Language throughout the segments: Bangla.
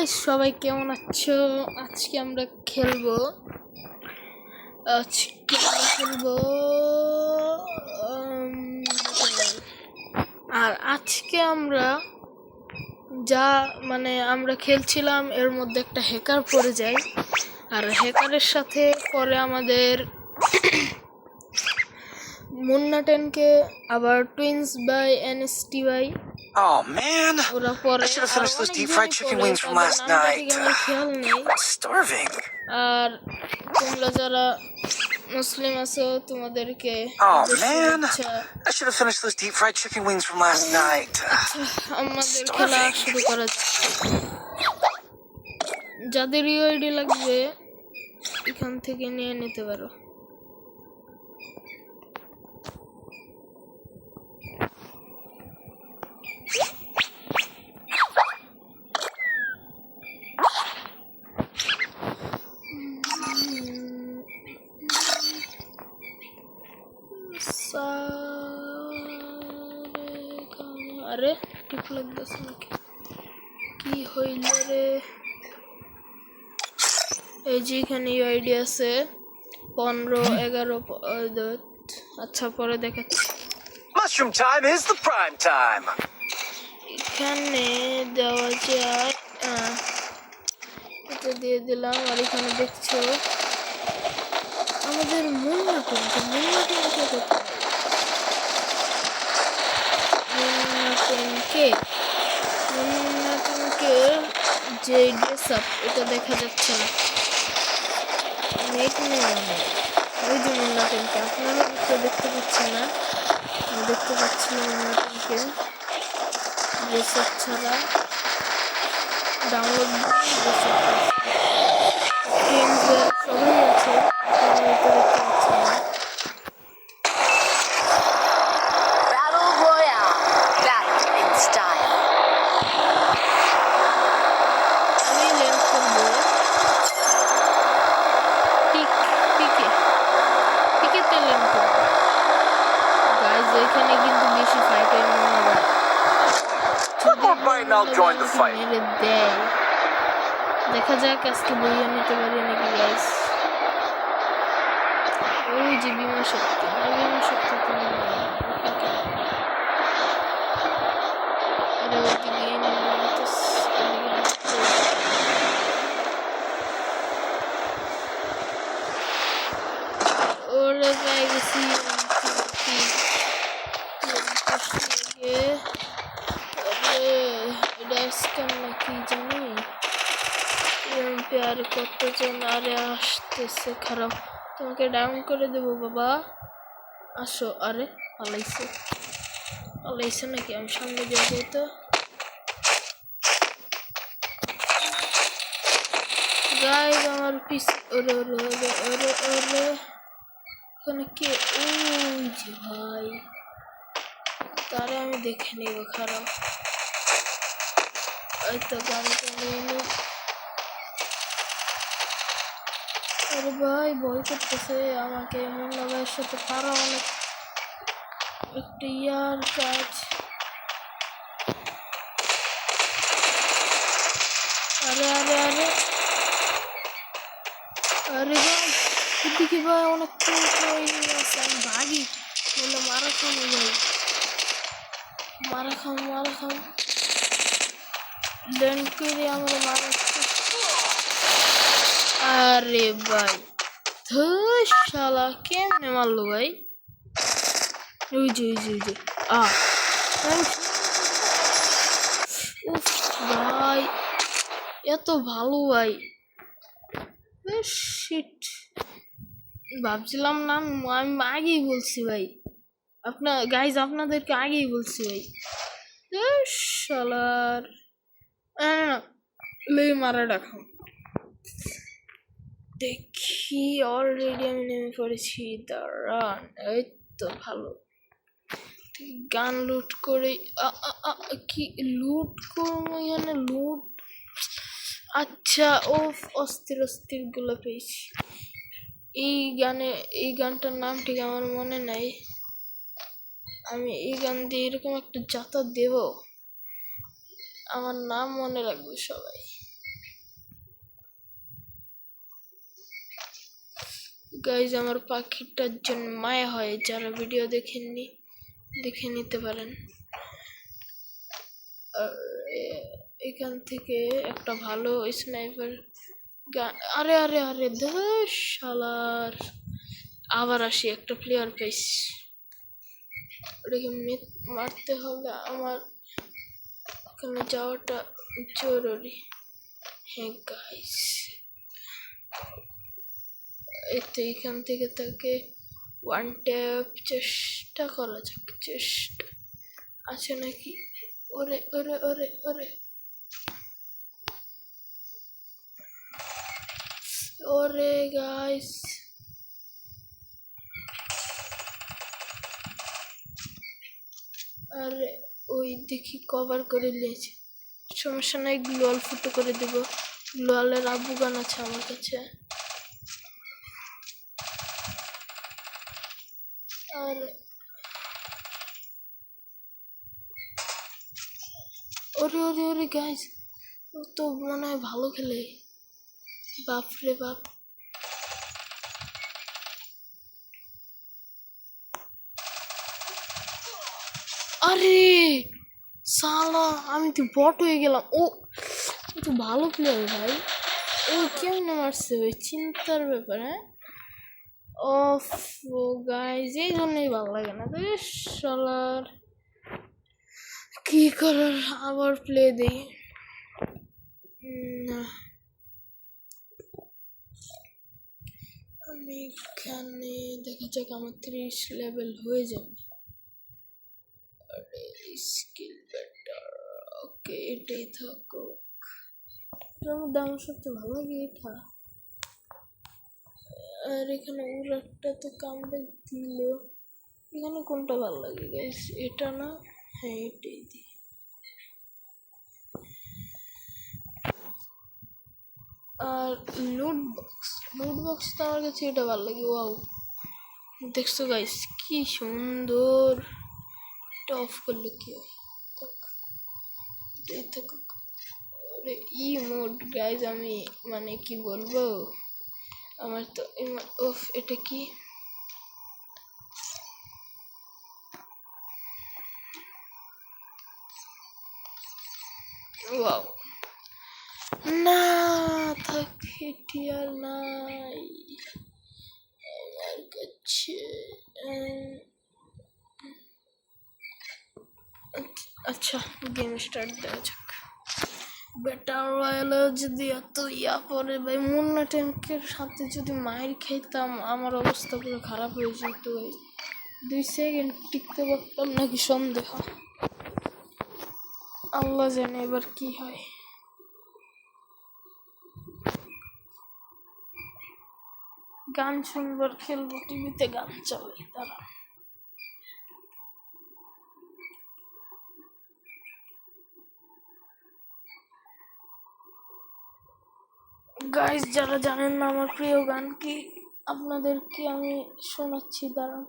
গাইস সবাই কেমন আছো? আজকে আমরা খেলবো আর আজকে আমরা আমরা খেলছিলাম, এর মধ্যে একটা হ্যাকার পড়ে যায় আর হ্যাকারের সাথে পরে আমাদের মুন্না 10 কে আবার twins by NST by. Oh man, I should have finished those deep fried chicken wings from last night. I'm starving. আর তোমরা যারা মুসলিম আছো তোমাদেরকে Oh man, I should have finished those deep fried chicken wings from last night. আমাদের খেলা শুরু করা যাক। যাদের ইউআইডি লাগবে এখান থেকে নিয়ে নিতে পারো। আরে ঠিক লাগতেছে নাকি? কি হইল রে? এই যে এখানে ইউআইডি আছে 15, 11, আচ্ছা পরে দেখাচ্ছি। Mushroom time is the prime time. এখানে দেওয়া যায়, এটা দিয়ে দিলাম। আর এখানে দেখছো আমাদের মুন্না টেনকে যে ড্রেস আপ এটা দেখা যাচ্ছে না, নেট নেই অনেক। ওই যে মুন্না টেনকে আপনারা তো দেখতে পাচ্ছেন না, আমি দেখতে পাচ্ছি না মুন্না টেনকে ড্রেস আপ ছাড়া। ডাউনলোড সবাই আছে, দেখতে পাচ্ছি না। Battle Royale, battle in style. আমি লেন করবো পিকেতে লেন করবো। গাইজ এখানে কিন্তু বেশি ফাইট হয় মনে হয়। One more bite and I'll join the fight. মেরে দেয়, দেখা যাক আজকে বইয়া নিতে পারি নাকি গাইজ। ওই যে বিমান শক্তি তো ওরে পেয়ে গেছি। এটা স্ক্যাম নাকি জানি। আর কতজন আরে আসতেছে, খারাপ। তোমাকে ডাউন করে দেবো বাবা, আসো। আরে পালাইছে নাকি? আমি সামনে দিয়ে যাই তো। গাইজ আমার পিস ওরে ওখানে কে? ওই যে ভাই, তারে আমি দেখে নিব, খারাপ। এই তো গানটা নিয়ে নি। আরে ভাই ভয় করতেছে আমাকে, মুন্না ভাইয়ের সাথে পারা অনেক একটা ইয়ার কাজ। আরে ভাই এদিকে ভাই অনেক আছে, আমি ভাগি বলে মারা খামো ভাই, মারা খাম ল্যান্ড করে আমার মারা। আরে ভাই শালা কেমনে মারলো ভাই? ওই যে ভাই এত ভালো ভাই, শিট ভাবছিলাম না। আমি আগেই বলছি ভাই, আপনাদেরকে আগেই বলছি ভাই। শালার লই মারা ডাকাম। দেখি অলরেডি আমি নেমে পড়েছি, দাঁড়ান। এই তো ভালো, গান লুট করে কি লুট করবো এখানে? লুট, আচ্ছা ও অস্থির গুলো পেয়েছি। এই গানটার নাম ঠিক আমার মনে নাই। আমি এই গান দিয়ে এরকম একটা যাতা দেব, আমার নাম মনে রাখবে সবাই। গাইজ আমার পাখিটার জন্য মায়া হয়, যারা ভিডিও দেখেননি দেখে নিতে পারেন। আর এখান থেকে একটা ভালো স্নাইপার আরে আরে আরে ধুস শালার, আবার আসি একটা প্লেয়ার পেয়েছি, ওটাকে মারতে হলে আমার এখানে যাওয়াটা জরুরি। হ্যাঁ গাইস, এতে এখান থেকে তাকে ওয়ান ট্যাপ চেষ্টা করা যাক, চেষ্টা আছে নাকি। ওরে ওরে ওরে ওরে ওরে গাইস, আরে ওই দেখি কভার করে নিয়েছে, সমস্যা নাই, গ্লোয়াল ফুটো করে দেব। গ্লোয়ালের আবু গান আছে আমার কাছে। আর ওরে ওরে ওরে গাইস, ও তো মনে হয় ভালো খেলে, বাপ রে বাপ। আরে সালা, আমি তো বট হয়ে গেলাম। ও তো ভালো প্লেয়ার ভাই, ও কেমনে মারছে ওই চিন্তার ব্যাপার। হ্যাঁ অফ গাইজ, এই জন্যই ভালো লাগে না শালার। কি করার, আবার প্লে দেই না। আমি এখানে দেখা যাক আমার 30 লেভেল হয়ে যাবে। স্কিল বেটার, ওকে এটাই থাকুক। এটার মধ্যে আমার সবচেয়ে ভালো লাগে এটা। আর এখানে উড়ারটা তো কামব্যাক দিল। এখানে কোনটা ভালো লাগে গাইস, এটা না? হ্যাঁ এটাই দিই। আর লুট বক্স তো আমার কাছে এটা ভালো লাগে। ওয়াও, দেখছো গাইস কি সুন্দর। এটা অফ করলে কি হয়, এটাই থাকুক। আরে ই মোড গাইজ, আমি মানে কি বলবো, আমার তো ওফ, এটা কি ওয়াও, না থাক এটি আর নাই আমার কাছে। আচ্ছা গেম স্টার্ট দেওয়া যাক। ব্যাটার রয়্যালে যদি এত পরে ভাই, মুন্না ট্যাঙ্কের সাথে যদি মায়ের খাইতাম, আমার অবস্থা পুরো খারাপ হয়ে যেত। 2 সেকেন্ড টিকতে পারতাম নাকি সন্দেহ, আল্লাহ জানে এবার কি হয়। গান শুনবার খেলবো, টিভিতে গান চলে তারা। গাইস যারা জানেন না আমার প্রিয় গান কি, আপনাদেরকে আমি শোনাচ্ছি, দাঁড়ান।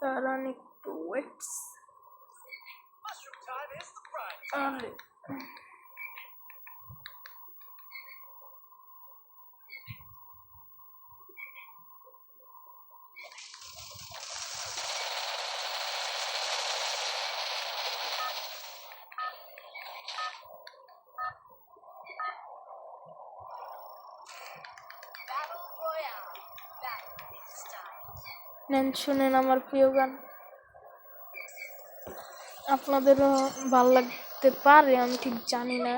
দাঁড়ান একটু ওয়েটস। আরে নেন শুনেন আমার প্রিয় গান, আপনাদেরও ভাল লাগতে পারে আমি ঠিক জানি না।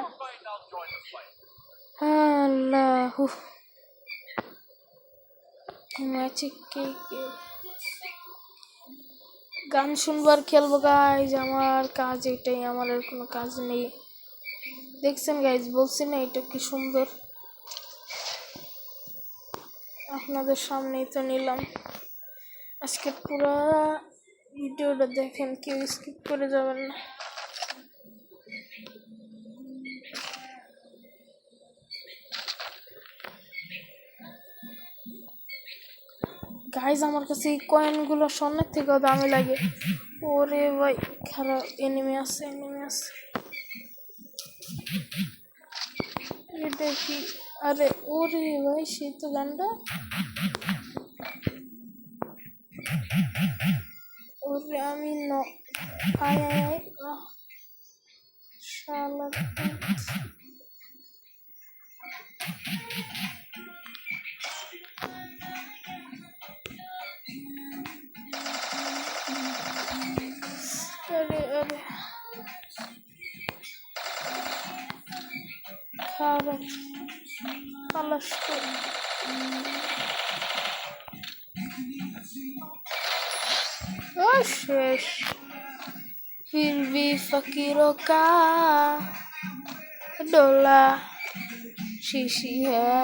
আল্লাহ, ম্যাচে কে কে গান শুনবার খেলবো গাইজ, আমার কাজ এটাই, আমার আর কোনো কাজ নেই। দেখছেন গাইজ, বলছি না এটা কি সুন্দর, আপনাদের সামনেই তো নিলাম। আজকে পুরো ভিডিওটা দেখেন, কেউ স্কিপ করে যাবেন না। গাইজ আমার কাছে এই কয়েনগুলো স্বর্ণের থেকেও দামি লাগে। ওরে ভাই খারাপ এনিমি আছে এটা কি? আরে ওরে ভাই সেই তো গানটা। ওরে আমি আয় আয় আয় শালা আরে আরে খারাপ খালাস শেষ। फिर भी फकीरों का डोला शीशी है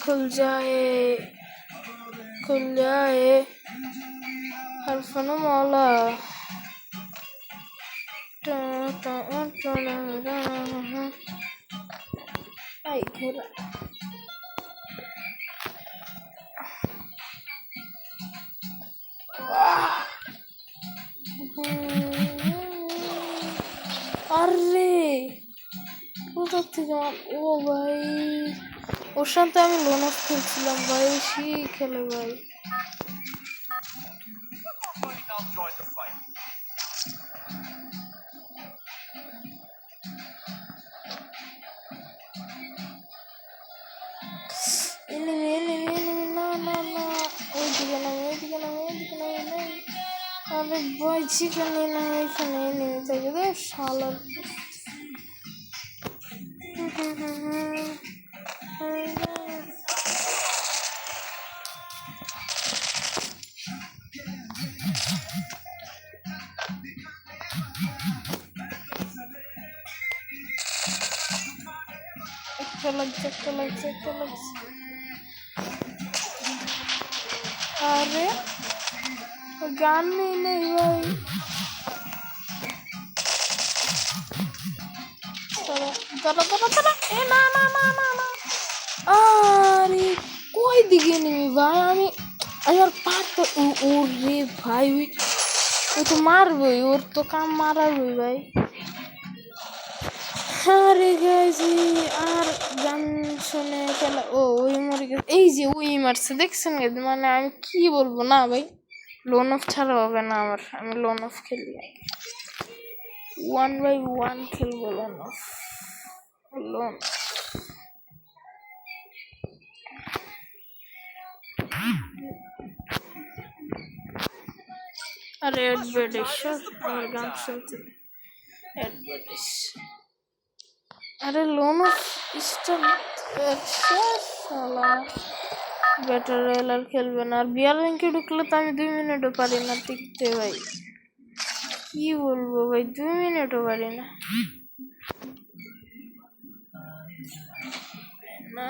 खुल जाए हर फन मौला आई घोड़ा আরে কোথা থেকে ও ভাই ওর সাথে আমি লোন অফ খেলছিলাম ভাই সেই খেলে ভাই না ওইদিকে নামে আরে ভাই চিকেন না এখানে নেমে থাকে রে শালা একটা লাগছে আরে গান নেই ভাই দাঁড়া এ না আরে কই দিকে নেই ভাই আমি আর পারতো ওরে ভাই ও তো মারবই ওর তো কাম মারাবই ভাই আরে গাইজি আর গান শুনে খেলা ওই মরে গেছে এই যে ওই মারছে দেখছেন মানে আমি কি বলবো না ভাই লোন অফ ছাড়া হবে না আমার আমি লোন অফ খেলি 1v1 খেলবো লোন আরে অ্যাডভার্টাইজ আমার গান শুনতে অ্যাডভার্টাইজ আরে লোন অফ শালা ব্যাটার আর খেলবে না আর বিয়ার ব্যাংকে ঢুকলে তো আমি 2 মিনিটও পারি না টিকতে ভাই কি বলবো ভাই 2 মিনিটও পারি না না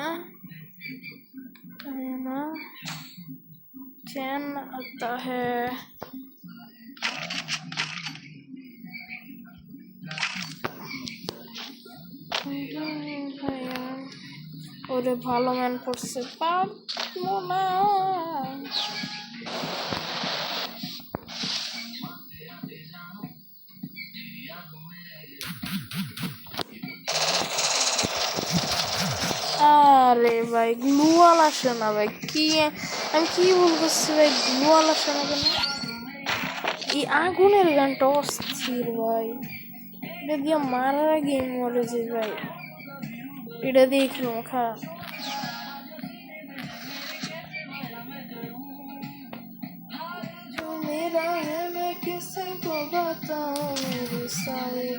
चैन आता है ওরে ভালো ম্যান করছে পারবো না আরে ভাই গ্লুয়াল আসে না ভাই কি আমি কি বলতেছি ভাই গ্লুয়াল আসে না কেন এই আগুনের গানটা অস্থির ভাই এটা দিয়ে মারার আগে মরে যে ভাই এটা দেখলাম খারাপ मेरा है मैं किसी को बताऊं मेरी सारी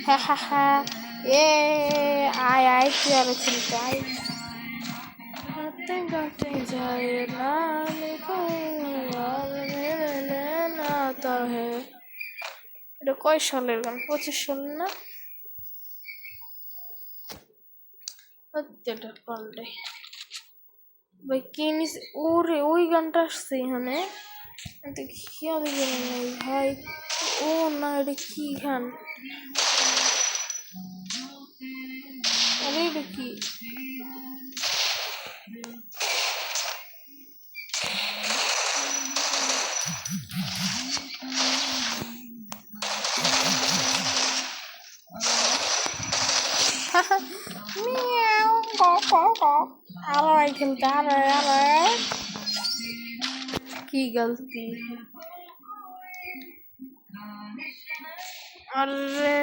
हा ये आय प्यारे चिंताई गाते जाए ना आता है এটা কয় সালের গান 25 সাল না এটা পাল্টে ভাই কি নিস ওরে ওই গানটা আসছে এখানে কিন্তু খেয়াল নেই ভাই ও না এটা কি গান আরে এটা কি মিয়াও কক আরো এখানটা আরে কি গলতি আরে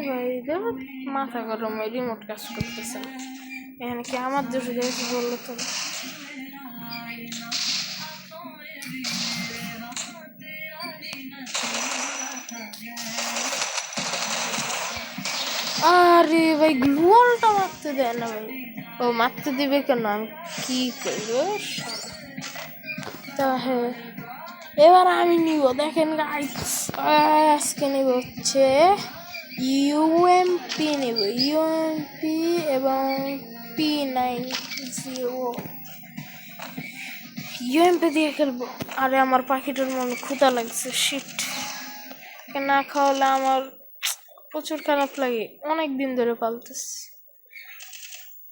ভাই দেখো মাথা গরম হয় রিমোট কাজ করতেছে না এখানে কি আমার দোষ গেছে বললো তো আরে ভাই গ্লুয়ালটা মারতে দেয় না ভাই ও মারতে দিবে কেন আমি কি করবো তা হ্যাঁ এবার আমি নিব দেখেন গাইস আজকে নিব হচ্ছে ইউএমপি নেব ইউএমপি এবং P90 ইউএমপি দিয়ে খেলবো আরে আমার পাখিটার মনে ক্ষুধা লাগছে শিট না খাওয়ালে আমার প্রচুর খারাপ লাগে অনেক দিন ধরে পালতেছি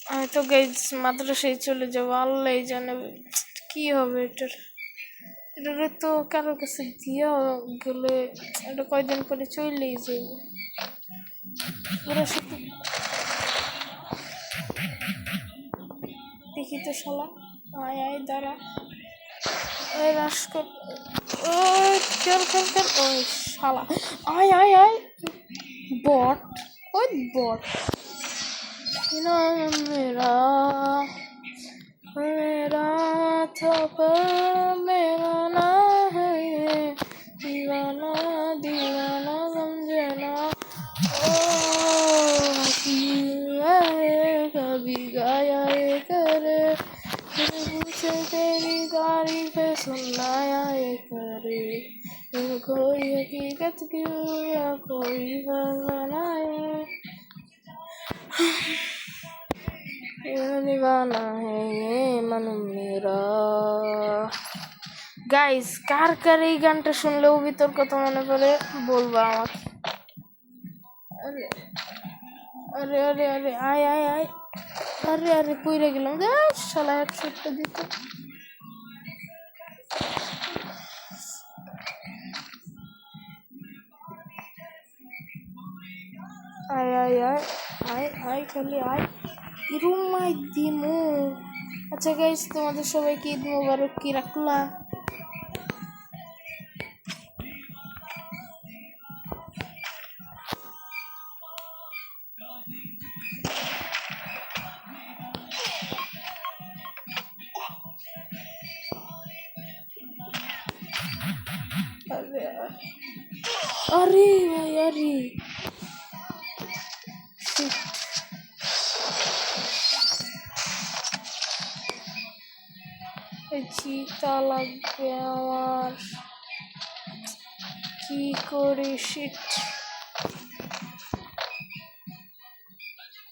আমি তো গাইস মাদ্রাসায় চলে যাবো আল্লাহ জানে কি হবে এটা তো কারো কাছে দিয়ে গেলে এটা কয়দিন পরে চলেই যাবে পুরো শুধু দেখি তো শালা আয় আয় দাঁড়া ওই রাস কর ওই চল ওই শালা আয় আয় আয় বট ওই বট मेरा मेरा थप्पड़ मेरा ना है दीवाना दीवाना समझना ओ कभी गाया ये करे मुझे तेरी तारीफें सुनाया ये करे कोई हकीकत क्यों या कोई फसाना है दीवाना है ये मन मेरा গাইস কার কার এই গানটা শুনলেও ভিতর কথা মনে পড়ে বলবো আমাকে আরে আরে আরে আরে আয় আয় আয় আরে আরে কইরা গেলাম গাইস শালা হেডশটটা দিতে আয় আয় আয় আয় আয় খালি আয় রুমাই দিমু আচ্ছা গাইস তোমাদের সবাইকে ঈদ মোবারক কি রাখলা আরে ভাই আরে চিতা লাগবে আমার কি করে শিট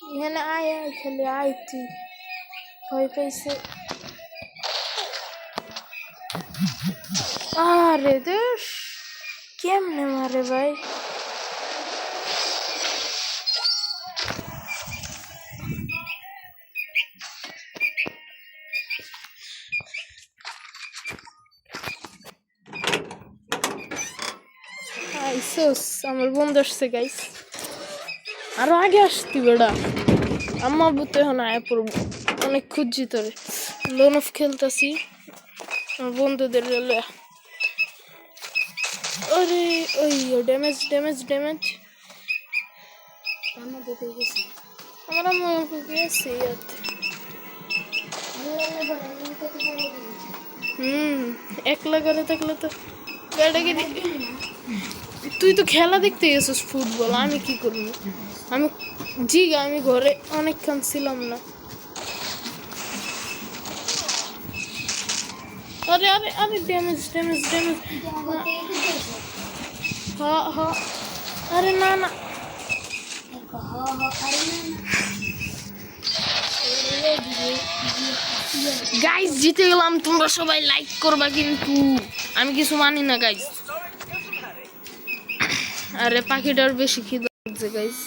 এখানে আয় আয় খালি আয় তুই ভয় পাইছে আরে দেশ কেমনে মারে ভাই আমার বন্ধু আসছে গাইস আরো আগে আসতি বেড়া আম্মা বুতে এখন আয়া পড়বো অনেক খুঁজছি তোরে লোন অফ খেলতেছি আমার বন্ধুদের আরে ওই ড্যামেজ ড্যামেজ ড্যামেজ আমার আম্মা গেছে একলা করে থাকলে তো গাড়িটাকে তুই তো খেলা দেখতে গেছিস ফুটবল আমি কি করবো আমি আমি ঘরে অনেকক্ষণ ছিলাম না আরে আরে আরে ড্যামেজ ড্যামেজ ড্যামেজ হ্যাঁ হ্যাঁ আরে না না গাইস জিতে গেলাম তোমরা সবাই লাইক করবা কিন্তু আমি কিছু মানি না গাইস আরে পাখিটার বেশি খিদে লাগছে গাইস